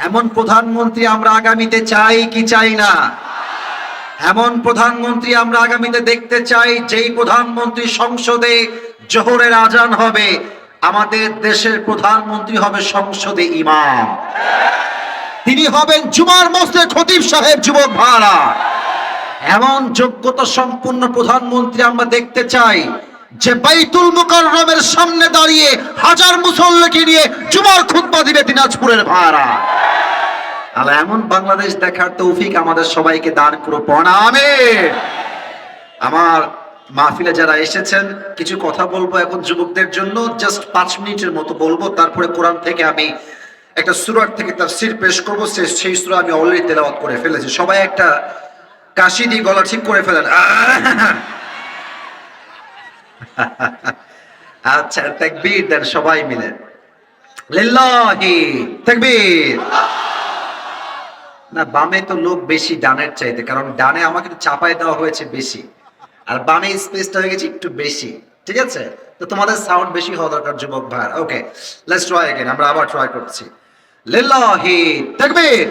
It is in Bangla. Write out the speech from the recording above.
এমন প্রধানমন্ত্রী আমরা আগামীতে চাই কি চাই না? এমন প্রধানমন্ত্রী আমরা আগামীতে দেখতে চাই যেই প্রধানমন্ত্রী সংসদে জোহরের আজান হবে, আমাদের দেশের প্রধানমন্ত্রী হবে সংসদে ইমাম। তিনি হবেন জুমার মসজিদে খতিব সাহেব। যুবক ভাইরা, এমন যোগ্যতা সম্পন্ন প্রধানমন্ত্রী আমরা দেখতে চাই যে বাইতুল মুকাররমের সামনে দাঁড়িয়ে হাজার মুসল্লিকে নিয়ে জুমার খুতবা দিবে দিনাজপুরের ভাইরা। আল্লাহ এমন বাংলাদেশ দেখার তৌফিক আমাদের সবাইকে দান করুন। আমিন। আমার মাহফিলে যারা এসেছেন, কিছু কথা বলবো এখন যুবকদের জন্য, জাস্ট 5 মিনিটের মতো বলবো। তারপরে কোরআন থেকে আমি একটা সূরা থেকে তাফসীর পেশ করব। সেই সূরা আমি অলরেডি তেলাওয়াত করে ফেলেছি। সবাই একটা কাশি দিয়ে গলা ঠিক করে ফেলেন। আচ্ছা, তাকবীর দেন সবাই মিলে। লিল্লাহি তাকবীর। না, বামে তো লোক বেশি ডানের চাইতে, কারণ ডানে আমাকে চাপায় দেওয়া হয়েছে বেশি, আর বামে স্পেসটা হয়ে গেছে একটু বেশি। ঠিক আছে, তো তোমাদের সাউন্ড বেশি হওয়া দরকার যুবক ভাই। ওকে, লেটস ট্রাই अगेन। আমরা আবার ট্রাই করছি। লিল্লাহি তাকবীর।